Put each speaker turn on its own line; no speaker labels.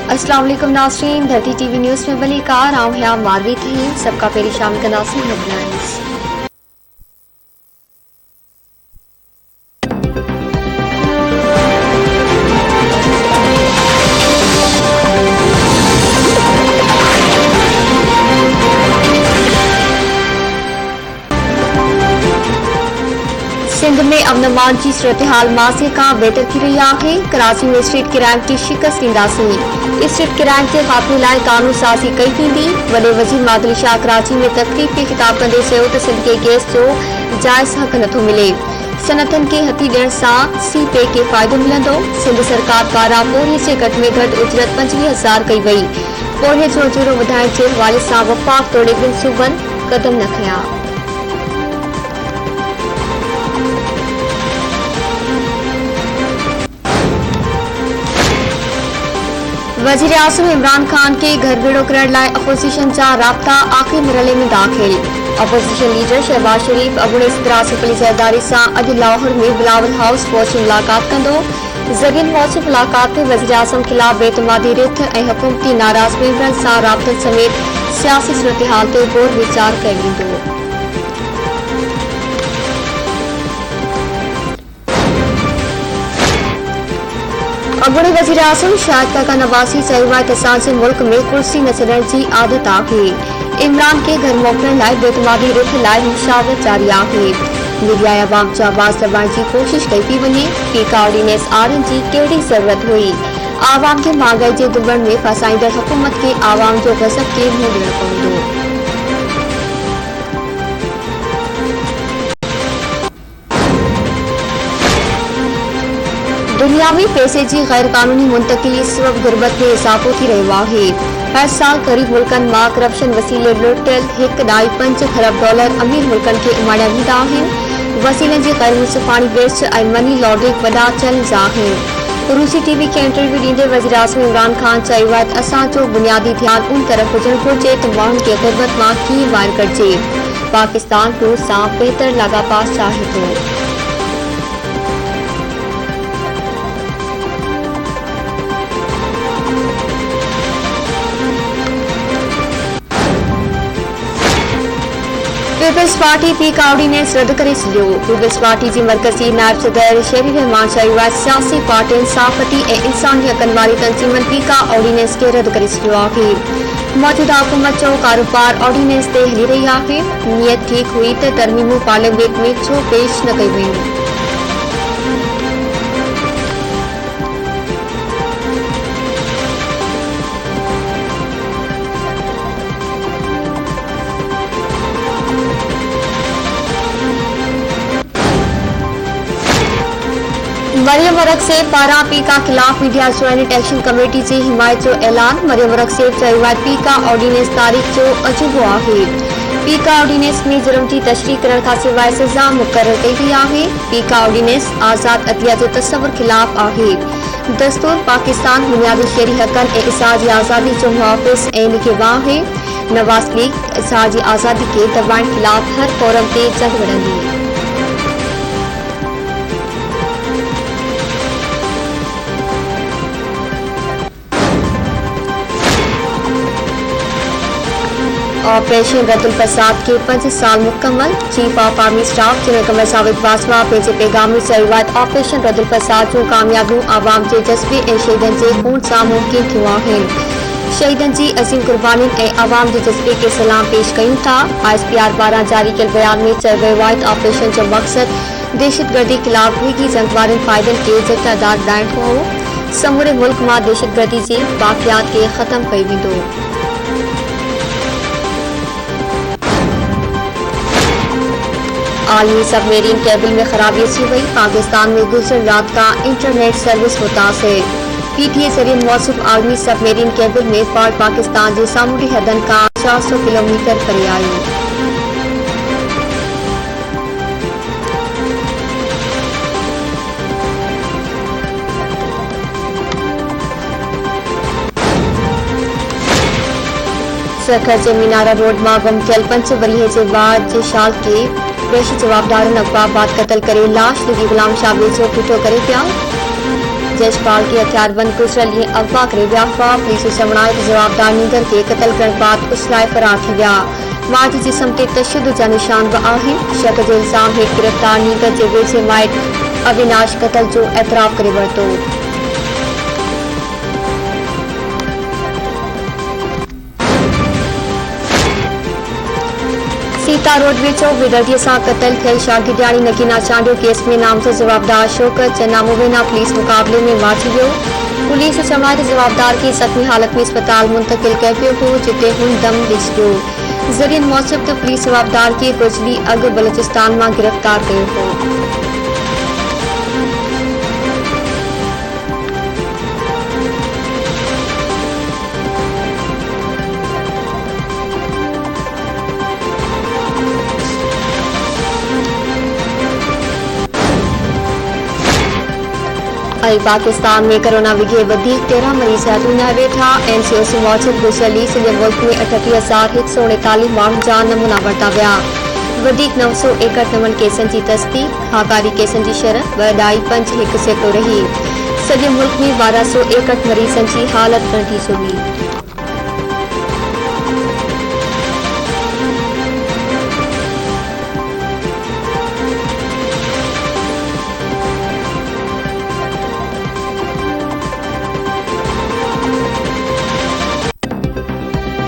अस्सलाम वालेकुम नाज़रीन, धरती टीवी न्यूज़ में बली कार आऊँ मारवी थी सबका पेरी शामिल का नाज़रीन हेडलाइंस। सिंध में अमन अमान की सूरत हाल माज़े का बेहतर थी रही है। कराची में स्ट्रीट क्राइम की शिकस्त ॾींदासीं। स्ट्रीट क्राइम के ख़ात्मे लाइ कानून साज़ी कई वेंदी। वॾे वज़ीर मादली शाह कराची में तक़रीब खे ख़िताब कंदे चयो त सिंध खे गैस जो जायज़ हक़ नथो मिले। सनअतनि खे हथी ॾियण सां सीपे खे फ़ाइदो मिलंदो। सिंध सरकार पारां पोरिये जे घटि में घटि उजरत 25,000 कई वई। पोरिये जो उजूरो वधाइण जे हवाले सां वफ़ाक़ तोड़े ॿिनि सूबनि क़दम न खंया। वज़ीर आज़म इमरान खान के घर भेड़ो करण लाइ अपोजिशन जा राब्ता आख़िरी मरहले में दाख़िल। अपोजिशन लीडर शहबाज शरीफ अबुड़े सदर आसिफ अली ज़रदारी सां अॼु लाहौर में बिलावल हाउस पहुची मुलाक़ात कंदो। ज़रीन मौसम मुलाक़ात में वज़ीर आज़म ख़िलाफ़ बेतमादी रिथ ऐं हुकूमती नाराज़ मेंबरनि सां राब्तनि समेत सियासी सूरत हाल ते गौर वीचार कयो वेंदो। अॻूणे वज़ीर आज़म शाहिद काका नवाज़ी चयो आहे त असांजे मुल्क में कुर्सी न छॾण जी आदत आहे। इमरान खे घर मोकिलण लाइ बेतमादी रिथ लाइ मुशावरत जारी आहे। मीडिया ऐं अवाम जो आवाज़ दॿाइण जी कोशिश कई पई वञे। पीका ऑर्डिनेंस आणण जी कहिड़ी ज़रूरत हुई? आवाम खे महांगाई जे दुबण में फसाईंदड़ हुकूमत खे आवाम जो गज़ब खे मुंहुं ॾियणो पवंदो। दुनिया में पैसे की गैर कानूनी मुंतकिली सबब गुरबत में इजाफो थी रहो है। हर साल करीब मुल्कन मां करप्शन वसीले लुटियल 1.5 खरब डॉलर अमीर मुल्कन के उमाड़िया वेंदा आहिनि। वसीलन जी गैर मुंसिफ़ानी बेच ऐं मनी लॉन्ड्रिंग वॾा चैलेंज आहिनि। रूसी टीवी के इंटरव्यू ॾींदे वज़ीर आज़म इमरान खान चयो आहे त असांजो बुनियादी ध्यानु उन तरफ़ हुजणु घुरिजे त माण्हुनि खे गुरबत मां कीअं ॿाहिरि कढिजे। पाकिस्तान रूस सां बहितर लाॻापा चाहे थो। पीपल्स पार्टी पीका ऑर्डिनेंस रद्द करे छॾियो। पीपल्स पार्टी जी मरकज़ी नायब सदर शेरी रहमान चयो आहे सियासी पार्टियुनि साफ़ती ऐं इंसानी हक़नि वारी तंज़ीमनि पीका ऑर्डिनेंस खे रद्द करे छॾियो आहे। मौजूदा हुकूमत जो कारोबार ऑर्डिनेंस ते हली रही आहे। नियत ठीक हुई त तरमीमूं पार्लियामेंट में छो पेश न कई वयूं। मरियम वरक़सेब पारां पीका खिलाफ मीडिया ज्वाइंट एक्शन कमेटी जी हिमायत जो ऐलान। मरियम वरक़सेब चयो आहे पीका ऑर्डिनेंस तारीख़ जो अजूबो आहे। पीका ऑर्डिनेंस में जुर्म की तशरीह करण खां सवाइ सज़ा मुक़रर कई वई आहे। पीका ऑर्डिनेंस आज़ाद अदलिया जो तस्वुर खिलाफ आहे। दस्तूर पाकिस्तान बुनियादी शहरी हक़नि ऐं इज़हार जी आज़ादी जो मुहाफ़िज़ ऐं निगहबान आहे। नवाज़ लीग इज़हार जी आज़ादी खे दबाइण खिलाफ हर फोरम ते जंग विढ़ंदी। ऑपरेशन रद्दुल फसाद के 5 साल मुकम्मल। Chief of army staff general Qamar Javed Bajwa पंहिंजे पैगाम में चयो आहे ऑपरेशन रद्दुल फसाद जूं कामयाबियूं आवाम जे जज़्बे ऐं शहीदनि जे खून सां मुमकिन थियूं आहिनि। शहीदनि जी अज़ीम कुर्बानियुनि ऐं आवाम जे जज़्बे खे सलाम पेश कयूं था। ISPR पारां जारी कयल बयान में चयो वियो आहे त ऑपरेशन जो मक़सद दहशतगर्दी खिलाफ हुई जंग वारनि फ़ाइदनि खे जथादार ॿुधाइणो हो। समूरे मुल्क मां दहशतगर्दी जे वाक़ियात खे ख़त्म कयो वेंदो। आलमी सबमरीन केबल में खराबी अची वई। पाकिस्तान में गुज़िर रात का इंटरनेट सर्विस मुतासिर। PTA ज़रिए मौसूफ़ आलमी सबमरीन केबल में फॉल्ट पाकिस्तान जे सामूंडी हदनि खां 400 किलोमीटर परे आयो। सरकार जे मीनारा रोड मां गुम थियल 5 वरीह जे बाद जे शाल के पेश जवाबदारनि अफ़वाहबाद क़त्ल करे लाश लॻी गुलाम शाबिर जो पुठो करे पिया। जशपाल के हथियारबंद कुशल ये अगवा करे विया हुआ। पुलिस समणायत जवाबदार नीगर के कत्ल करण बाद उसलाए फरार थी विया। मां जे जिस्म ते तशद्दुद जा निशान बि आहिनि। शक जे इल्ज़ाम हेठि गिरफ़्तार नीगर जे वेझे माइट अविनाश कत्ल जो एतराफ़ करे वरितो। सीता रोडवे चौक बेदर्दीअ सां क़त्ल थियल शागिर्दियाणी नगीना चांडियो केस में नामज़द जवाबदार शौकत चन्ना मुबीना पुलिस मुक़ाबले में मारिजी वियो। पुलिस समाज जवाबदार खे ज़ख़्मी हालत में अस्पताल मुंतकिल कयो पियो हो, जिते हुन दम ॾिसी वियो। ज़रियनि मूजिब त पुलिस जवाबदार खे कुझु ॾींहं अॻु बलोचिस्तान मां गिरफ़्तार कयो हो। पाकिस्तान में कोरोना विघे 13 मरीज दुनिया वेठा। NCOC मूजिब गुज़िरियल सॼे मुल्क में 38,139 माण्हुनि जा नमूना वरिता विया। 961 केसनि जी तस्दीक। हाकारी केसनि जी शरह 2.51% रही। सॼे मुल्क में 1261 मरीज़नि जी हालत गंभीर हुई।